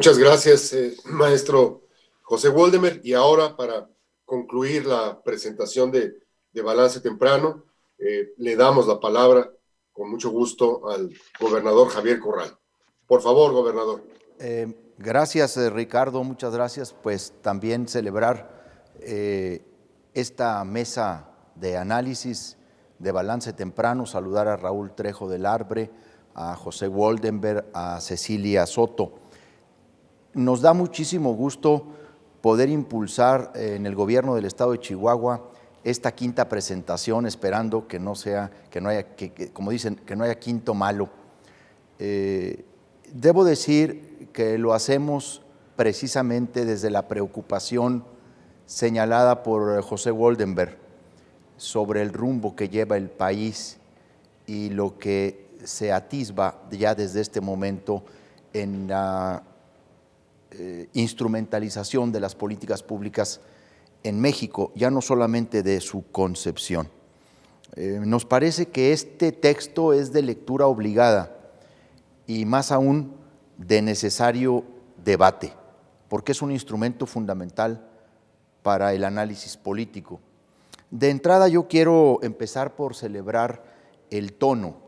Muchas gracias, maestro José Woldemer. Y ahora, para concluir la presentación de Balance Temprano, le damos la palabra con mucho gusto al gobernador Javier Corral. Por favor, gobernador. Gracias, Ricardo, muchas gracias. Pues también celebrar esta mesa de análisis de Balance Temprano, saludar a Raúl Trejo del Arbre, a José Woldenberg, a Cecilia Soto. Nos da muchísimo gusto poder impulsar en el gobierno del estado de Chihuahua esta quinta presentación, esperando que no sea, que no haya, como dicen, que no haya quinto malo. Debo decir que lo hacemos precisamente desde la preocupación señalada por José Woldenberg sobre el rumbo que lleva el país y lo que se atisba ya desde este momento en la instrumentalización de las políticas públicas en México, ya no solamente de su concepción. Nos parece que este texto es de lectura obligada y más aún de necesario debate, porque es un instrumento fundamental para el análisis político. De entrada yo quiero empezar por celebrar el tono,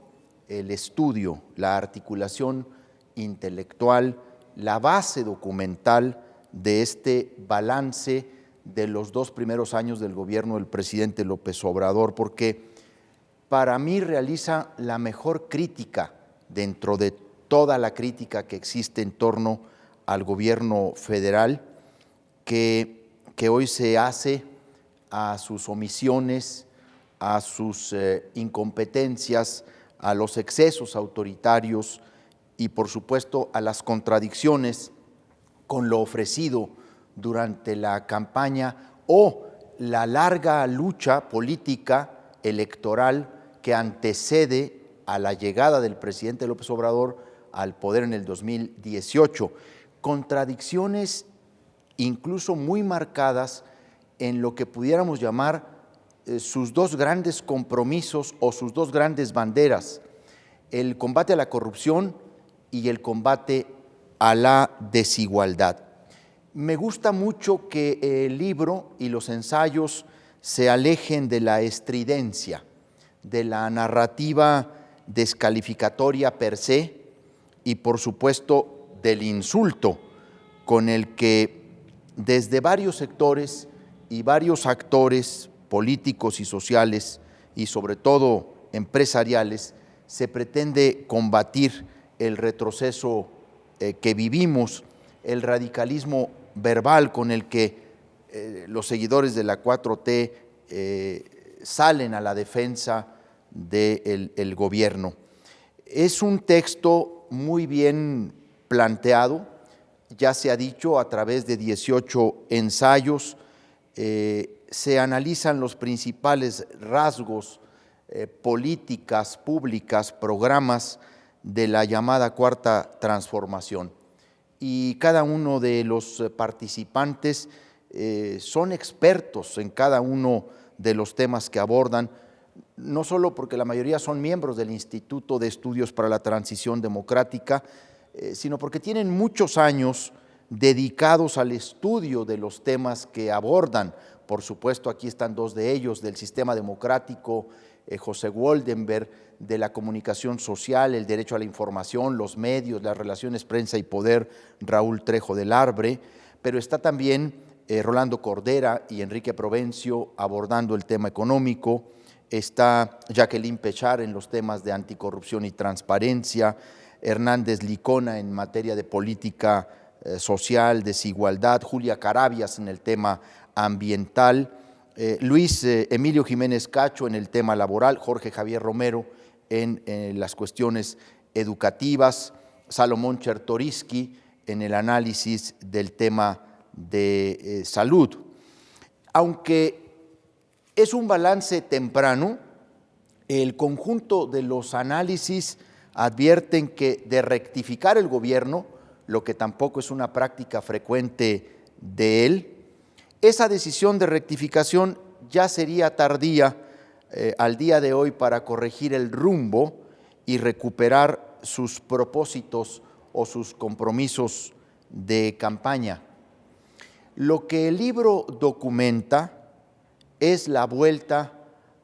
el estudio, la articulación intelectual, la base documental de este balance de los 2 primeros años del gobierno del presidente López Obrador, porque para mí realiza la mejor crítica dentro de toda la crítica que existe en torno al gobierno federal, que hoy se hace a sus omisiones, a sus incompetencias, a los excesos autoritarios y, por supuesto, a las contradicciones con lo ofrecido durante la campaña o la larga lucha política electoral que antecede a la llegada del presidente López Obrador al poder en el 2018. Contradicciones incluso muy marcadas en lo que pudiéramos llamar sus 2 grandes compromisos o sus 2 grandes banderas, el combate a la corrupción y el combate a la desigualdad. Me gusta mucho que el libro y los ensayos se alejen de la estridencia, de la narrativa descalificatoria per se y, por supuesto, del insulto con el que desde varios sectores y varios actores políticos y sociales y sobre todo empresariales se pretende combatir el retroceso que vivimos, el radicalismo verbal con el que los seguidores de la 4T salen a la defensa del gobierno. Es un texto muy bien planteado, ya se ha dicho, a través de 18 ensayos, se analizan los principales rasgos, políticas públicas, programas de la llamada Cuarta Transformación. Y cada uno de los participantes son expertos en cada uno de los temas que abordan, no solo porque la mayoría son miembros del Instituto de Estudios para la Transición Democrática, sino porque tienen muchos años dedicados al estudio de los temas que abordan. Por supuesto, aquí están 2 de ellos, del sistema democrático, José Woldenberg, de la comunicación social, el derecho a la información, los medios, las relaciones prensa y poder, Raúl Trejo del Arbre, pero está también Rolando Cordera y Enrique Provencio abordando el tema económico, está Jacqueline Pechar en los temas de anticorrupción y transparencia, Hernández Licona en materia de política social, desigualdad, Julia Carabias en el tema ambiental, Luis Emilio Jiménez Cacho en el tema laboral, Jorge Javier Romero en las cuestiones educativas, Salomón Chertoriski en el análisis del tema de salud. Aunque es un balance temprano, el conjunto de los análisis advierten que de rectificar el gobierno, lo que tampoco es una práctica frecuente de él, esa decisión de rectificación ya sería tardía al día de hoy para corregir el rumbo y recuperar sus propósitos o sus compromisos de campaña. Lo que el libro documenta es la vuelta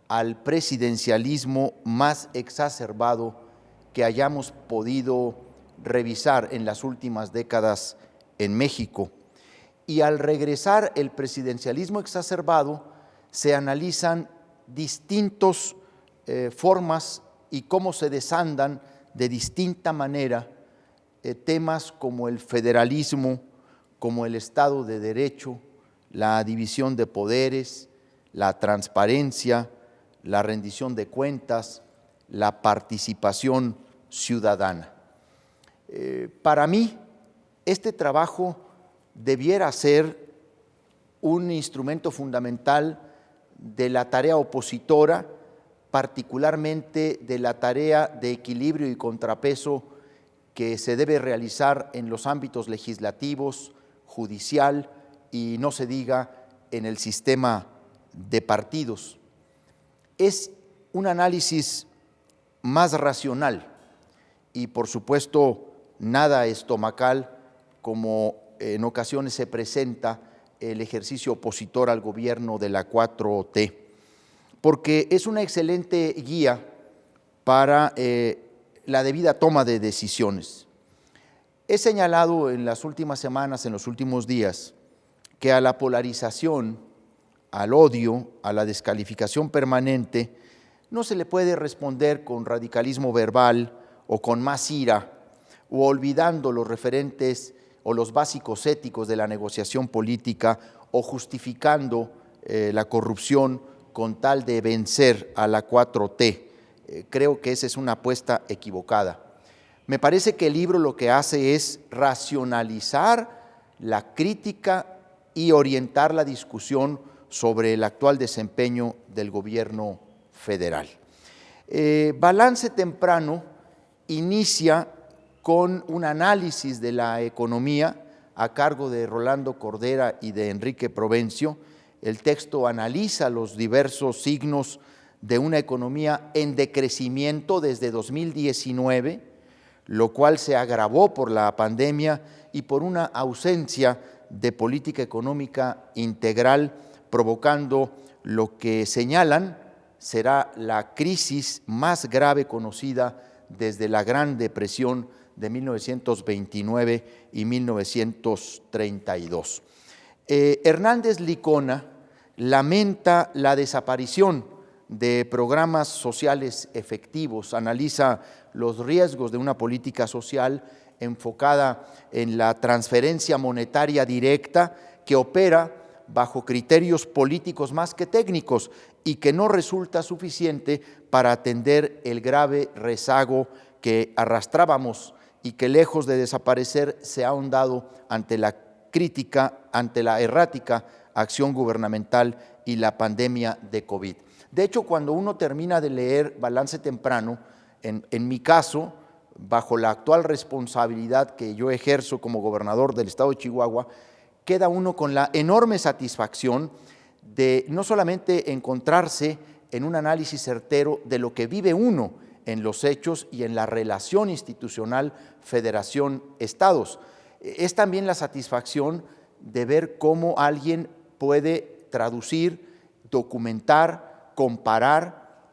al presidencialismo más exacerbado que hayamos podido revisar en las últimas décadas en México. Y al regresar el presidencialismo exacerbado, se analizan distintas formas y cómo se desandan de distinta manera temas como el federalismo, como el Estado de Derecho, la división de poderes, la transparencia, la rendición de cuentas, la participación ciudadana. Para mí, este trabajo debiera ser un instrumento fundamental de la tarea opositora, particularmente de la tarea de equilibrio y contrapeso que se debe realizar en los ámbitos legislativos, judicial y no se diga en el sistema de partidos. Es un análisis más racional y, por supuesto, nada estomacal como en ocasiones se presenta el ejercicio opositor al gobierno de la 4T, porque es una excelente guía para la debida toma de decisiones. He señalado en las últimas semanas, en los últimos días, que a la polarización, al odio, a la descalificación permanente, no se le puede responder con radicalismo verbal o con más ira, o olvidando los referentes o los básicos éticos de la negociación política, o justificando la corrupción con tal de vencer a la 4T. Creo que esa es una apuesta equivocada. Me parece que el libro lo que hace es racionalizar la crítica y orientar la discusión sobre el actual desempeño del gobierno federal. Balance Temprano inicia con un análisis de la economía a cargo de Rolando Cordera y de Enrique Provencio. El texto analiza los diversos signos de una economía en decrecimiento desde 2019, lo cual se agravó por la pandemia y por una ausencia de política económica integral, provocando lo que señalan será la crisis más grave conocida desde la Gran Depresión de 1929 y 1932. Hernández Licona lamenta la desaparición de programas sociales efectivos, analiza los riesgos de una política social enfocada en la transferencia monetaria directa que opera bajo criterios políticos más que técnicos y que no resulta suficiente para atender el grave rezago que arrastrábamos y que, lejos de desaparecer, se ha ahondado ante la crítica, ante la errática acción gubernamental y la pandemia de COVID. De hecho, cuando uno termina de leer Balance Temprano, en mi caso, bajo la actual responsabilidad que yo ejerzo como gobernador del estado de Chihuahua, queda uno con la enorme satisfacción de no solamente encontrarse en un análisis certero de lo que vive uno en los hechos y en la relación institucional federación-estados, es también la satisfacción de ver cómo alguien puede traducir, documentar, comparar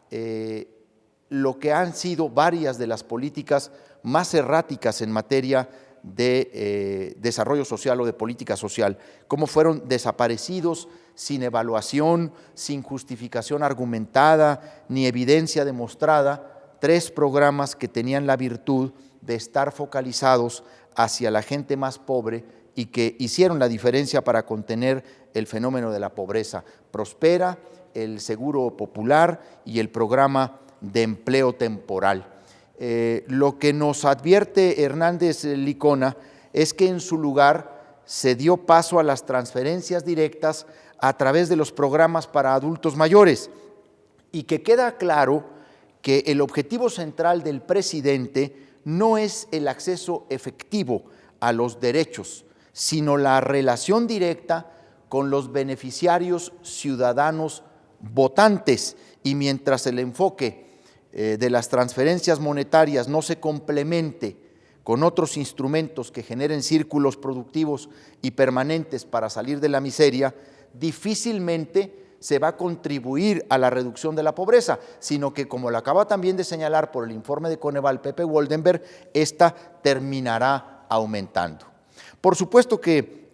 lo que han sido varias de las políticas más erráticas en materia de desarrollo social o de política social, cómo fueron desaparecidos sin evaluación, sin justificación argumentada, ni evidencia demostrada, 3 programas que tenían la virtud de estar focalizados hacia la gente más pobre y que hicieron la diferencia para contener el fenómeno de la pobreza. Prospera, el Seguro Popular y el programa de empleo temporal. Lo que nos advierte Hernández Licona es que en su lugar se dio paso a las transferencias directas a través de los programas para adultos mayores y que queda claro que el objetivo central del presidente no es el acceso efectivo a los derechos, sino la relación directa con los beneficiarios ciudadanos votantes, y mientras el enfoque de las transferencias monetarias no se complemente con otros instrumentos que generen círculos productivos y permanentes para salir de la miseria, difícilmente se va a contribuir a la reducción de la pobreza, sino que, como lo acaba también de señalar por el informe de Coneval Pepe Woldenberg, esta terminará aumentando. Por supuesto que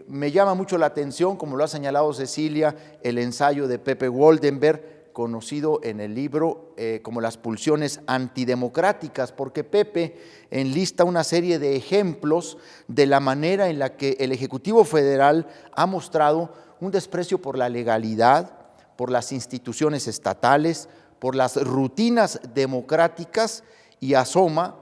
me llama mucho la atención, como lo ha señalado Cecilia, el ensayo de Pepe Woldenberg, conocido en el libro como Las pulsiones antidemocráticas, porque Pepe enlista una serie de ejemplos de la manera en la que el Ejecutivo Federal ha mostrado un desprecio por la legalidad, por las instituciones estatales, por las rutinas democráticas, y asoma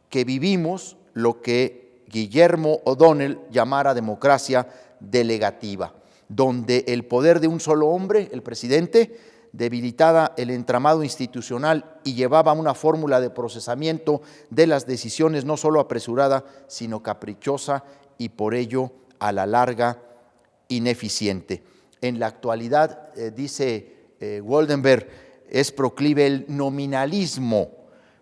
que vivimos lo que Guillermo O'Donnell llamara democracia delegativa, donde el poder de un solo hombre, el presidente, debilitada el entramado institucional y llevaba una fórmula de procesamiento de las decisiones no solo apresurada, sino caprichosa y por ello a la larga ineficiente. En la actualidad, dice Woldenberg, es proclive el nominalismo,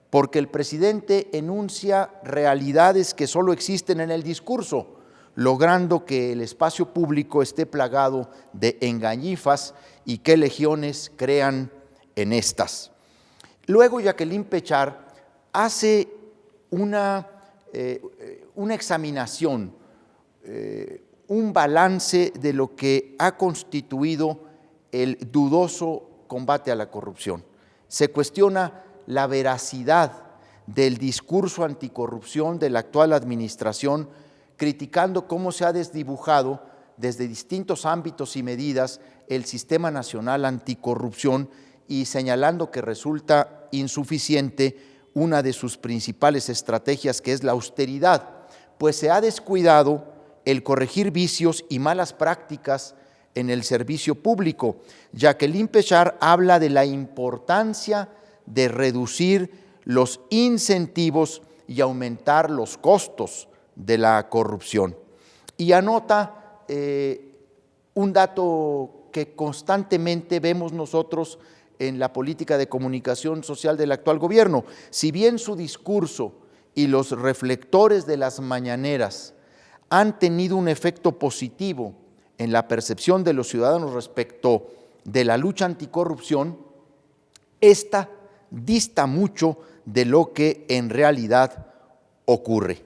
porque el presidente enuncia realidades que solo existen en el discurso, logrando que el espacio público esté plagado de engañifas y que legiones crean en estas. Luego Jacqueline Pechard hace una examinación, un balance de lo que ha constituido el dudoso combate a la corrupción. Se cuestiona la veracidad del discurso anticorrupción de la actual administración, criticando cómo se ha desdibujado desde distintos ámbitos y medidas el Sistema Nacional Anticorrupción y señalando que resulta insuficiente una de sus principales estrategias, que es la austeridad, pues se ha descuidado el corregir vicios y malas prácticas en el servicio público. Jacqueline Pechard habla de la importancia de reducir los incentivos y aumentar los costos de la corrupción. Y anota un dato que constantemente vemos nosotros en la política de comunicación social del actual gobierno. Si bien su discurso y los reflectores de las mañaneras han tenido un efecto positivo en la percepción de los ciudadanos respecto de la lucha anticorrupción, esta dista mucho de lo que en realidad ocurre.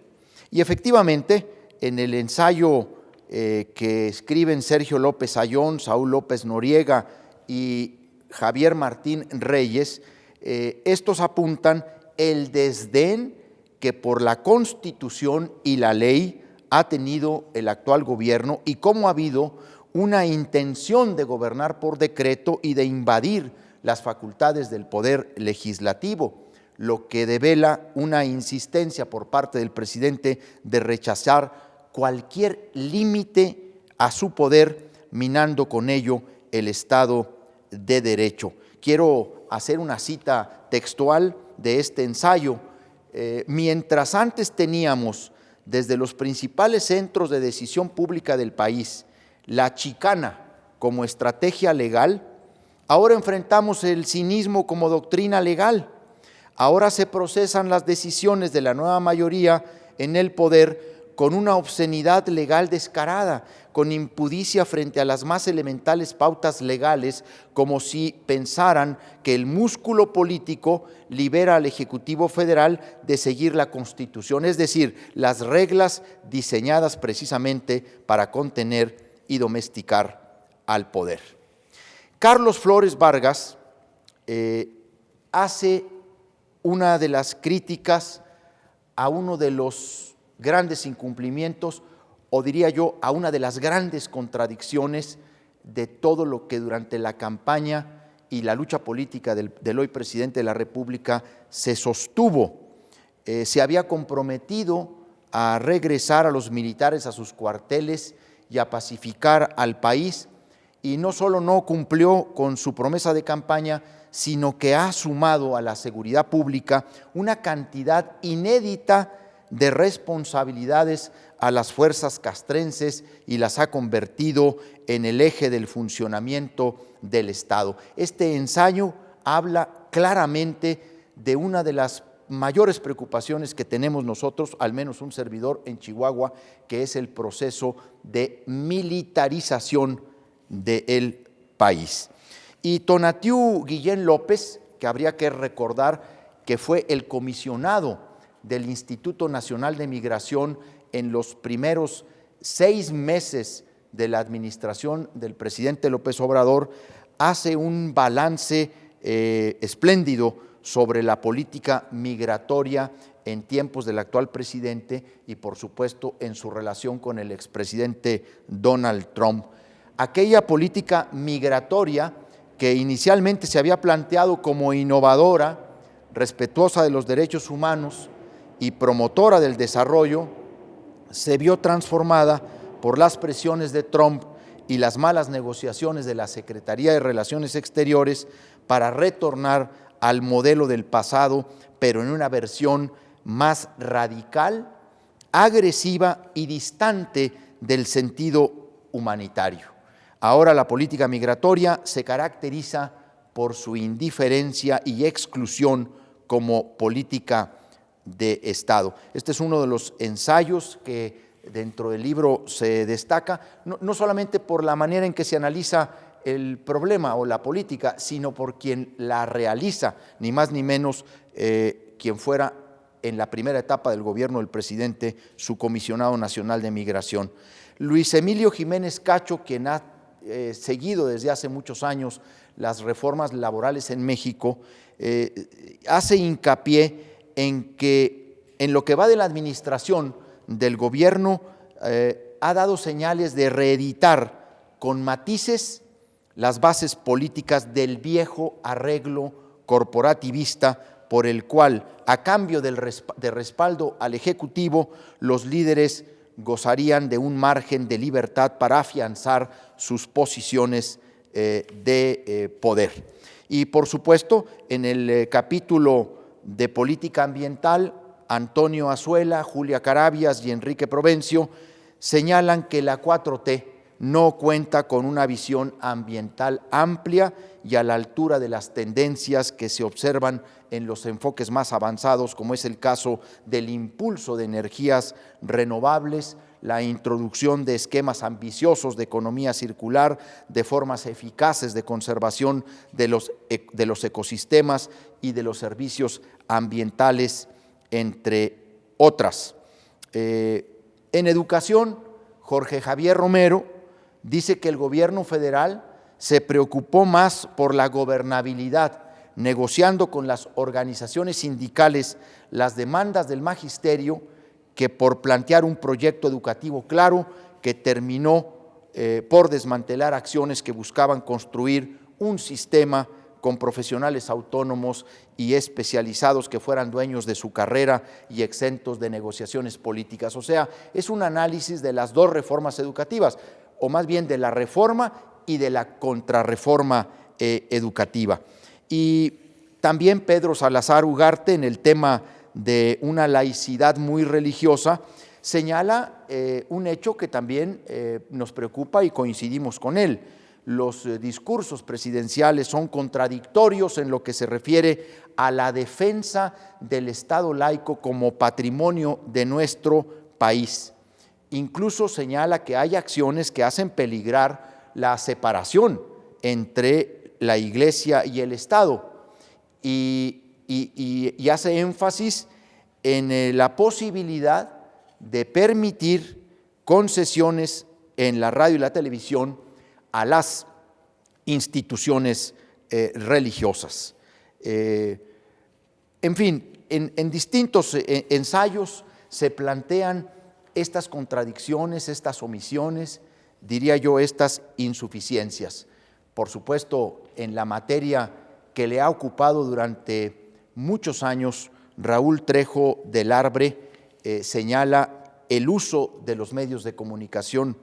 Y efectivamente, en el ensayo que escriben Sergio López Ayón, Saúl López Noriega y Javier Martín Reyes, estos apuntan el desdén que por la Constitución y la ley ha tenido el actual gobierno y cómo ha habido una intención de gobernar por decreto y de invadir las facultades del poder legislativo, lo que devela una insistencia por parte del presidente de rechazar cualquier límite a su poder, minando con ello el Estado de Derecho. Quiero hacer una cita textual de este ensayo. Mientras antes teníamos desde los principales centros de decisión pública del país la chicana como estrategia legal, ahora enfrentamos el cinismo como doctrina legal. Ahora se procesan las decisiones de la nueva mayoría en el poder con una obscenidad legal descarada, con impudicia frente a las más elementales pautas legales, como si pensaran que el músculo político libera al Ejecutivo Federal de seguir la Constitución, es decir, las reglas diseñadas precisamente para contener y domesticar al poder. Carlos Flores Vargas hace una de las críticas a uno de los grandes incumplimientos, o diría yo, a una de las grandes contradicciones de todo lo que durante la campaña y la lucha política del hoy presidente de la República se sostuvo. Se había comprometido a regresar a los militares a sus cuarteles y a pacificar al país, y no solo no cumplió con su promesa de campaña, sino que ha sumado a la seguridad pública una cantidad inédita de responsabilidades a las fuerzas castrenses y las ha convertido en el eje del funcionamiento del Estado. Este ensayo habla claramente de una de las mayores preocupaciones que tenemos nosotros, al menos un servidor en Chihuahua, que es el proceso de militarización del país. Y Tonatiuh Guillén López, que habría que recordar que fue el comisionado del Instituto Nacional de Migración en los primeros 6 meses de la administración del presidente López Obrador, hace un balance espléndido sobre la política migratoria en tiempos del actual presidente y, por supuesto, en su relación con el expresidente Donald Trump. Aquella política migratoria que inicialmente se había planteado como innovadora, respetuosa de los derechos humanos y promotora del desarrollo, se vio transformada por las presiones de Trump y las malas negociaciones de la Secretaría de Relaciones Exteriores para retornar al modelo del pasado, pero en una versión más radical, agresiva y distante del sentido humanitario. Ahora la política migratoria se caracteriza por su indiferencia y exclusión como política de Estado. Este es uno de los ensayos que dentro del libro se destaca, no solamente por la manera en que se analiza el problema o la política, sino por quien la realiza, ni más ni menos quien fuera en la primera etapa del gobierno del presidente su comisionado nacional de migración. Luis Emilio Jiménez Cacho, quien ha seguido desde hace muchos años las reformas laborales en México, hace hincapié en que en lo que va de la administración del gobierno ha dado señales de reeditar con matices las bases políticas del viejo arreglo corporativista por el cual, a cambio de respaldo al Ejecutivo, los líderes gozarían de un margen de libertad para afianzar sus posiciones de poder. Y por supuesto, en el capítulo de política ambiental, Antonio Azuela, Julia Carabias y Enrique Provencio señalan que la 4T no cuenta con una visión ambiental amplia y a la altura de las tendencias que se observan en los enfoques más avanzados, como es el caso del impulso de energías renovables, la introducción de esquemas ambiciosos de economía circular, de formas eficaces de conservación de los ecosistemas y de los servicios ambientales, entre otras. En educación, Jorge Javier Romero dice que el gobierno federal se preocupó más por la gobernabilidad, negociando con las organizaciones sindicales las demandas del magisterio, que por plantear un proyecto educativo claro que terminó por desmantelar acciones que buscaban construir un sistema con profesionales autónomos y especializados que fueran dueños de su carrera y exentos de negociaciones políticas. O sea, es un análisis de las dos reformas educativas, o más bien de la reforma y de la contrarreforma educativa. Y también Pedro Salazar Ugarte, en el tema de una laicidad muy religiosa, señala un hecho que también nos preocupa y coincidimos con él. Los discursos presidenciales son contradictorios en lo que se refiere a la defensa del Estado laico como patrimonio de nuestro país. Incluso señala que hay acciones que hacen peligrar la separación entre la Iglesia y el Estado y hace énfasis en la posibilidad de permitir concesiones en la radio y la televisión a las instituciones religiosas. En fin, en distintos ensayos se plantean estas contradicciones, estas omisiones, diría yo, estas insuficiencias. Por supuesto, en la materia que le ha ocupado durante muchos años, Raúl Trejo del Arbre señala el uso de los medios de comunicación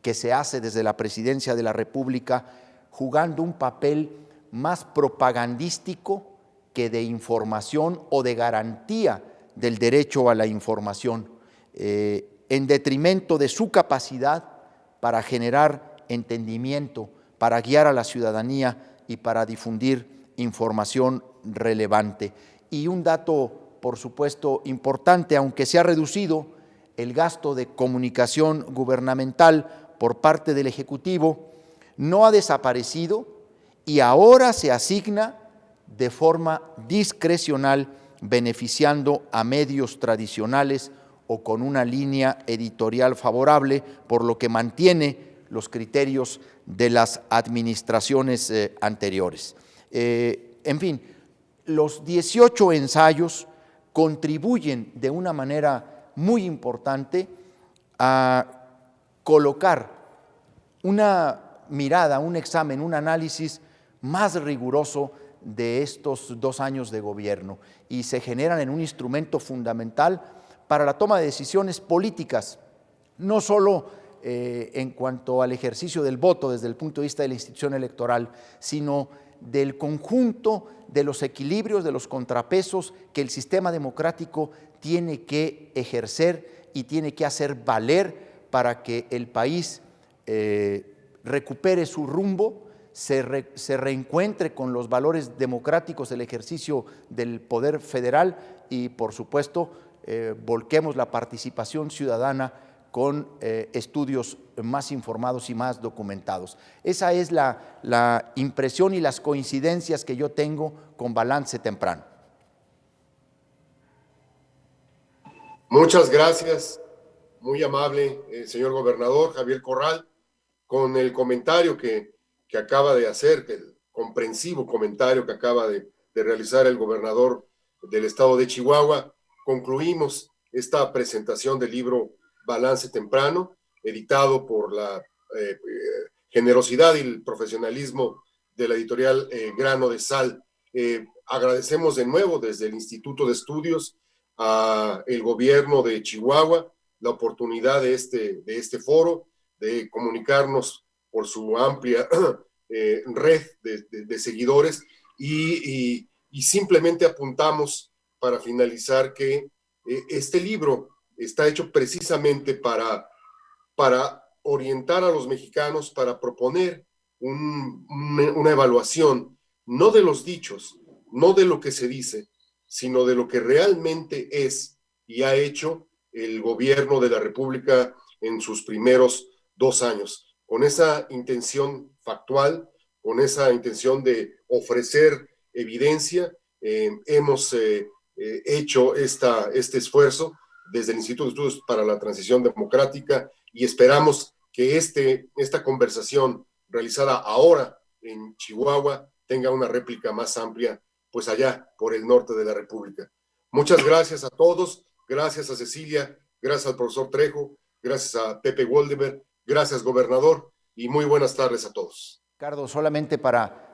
que se hace desde la Presidencia de la República, jugando un papel más propagandístico que de información o de garantía del derecho a la información, en detrimento de su capacidad para generar entendimiento, para guiar a la ciudadanía y para difundir información relevante. Y un dato por supuesto, importante, aunque se ha reducido el gasto de comunicación gubernamental por parte del Ejecutivo, no ha desaparecido y ahora se asigna de forma discrecional, beneficiando a medios tradicionales o con una línea editorial favorable, por lo que mantiene los criterios de las administraciones anteriores. En fin, los 18 ensayos contribuyen de una manera muy importante a colocar una mirada, un examen, un análisis más riguroso de estos 2 años de gobierno y se generan en un instrumento fundamental para la toma de decisiones políticas, no solo en cuanto al ejercicio del voto desde el punto de vista de la institución electoral, sino del conjunto de los equilibrios, de los contrapesos que el sistema democrático tiene que ejercer y tiene que hacer valer para que el país recupere su rumbo, se reencuentre con los valores democráticos del ejercicio del poder federal y, por supuesto, volquemos la participación ciudadana con estudios más informados y más documentados. Esa es la impresión y las coincidencias que yo tengo con Balance Temprano. Muchas gracias, muy amable, señor gobernador Javier Corral, con el comentario que acaba de hacer, el comprensivo comentario que acaba de realizar el gobernador del estado de Chihuahua. Concluimos esta presentación del libro Balance Temprano, editado por la generosidad y el profesionalismo de la editorial Grano de Sal. Agradecemos de nuevo desde el Instituto de Estudios a el gobierno de Chihuahua la oportunidad de este foro, de comunicarnos por su amplia red de seguidores y simplemente apuntamos para finalizar que este libro está hecho precisamente para orientar a los mexicanos, para proponer una evaluación, no de los dichos, no de lo que se dice, sino de lo que realmente es y ha hecho el gobierno de la República en sus primeros 2 años, con esa intención factual, con esa intención de ofrecer evidencia. Hemos hecho este esfuerzo desde el Instituto de Estudios para la Transición Democrática y esperamos que esta conversación realizada ahora en Chihuahua tenga una réplica más amplia, pues allá por el norte de la República. Muchas gracias a todos, gracias a Cecilia, gracias al profesor Trejo, gracias a Pepe Woldemar, gracias gobernador y muy buenas tardes a todos. Ricardo, solamente para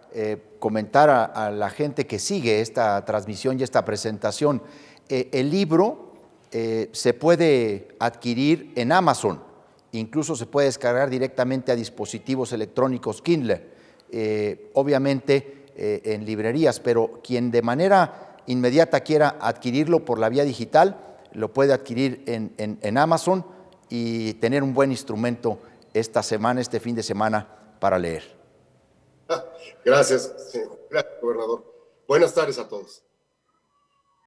comentar a la gente que sigue esta transmisión y esta presentación, el libro se puede adquirir en Amazon, incluso se puede descargar directamente a dispositivos electrónicos Kindle, obviamente en librerías, pero quien de manera inmediata quiera adquirirlo por la vía digital, lo puede adquirir en Amazon y tener un buen instrumento esta semana, este fin de semana, para leer. Gracias, gobernador. Buenas tardes a todos.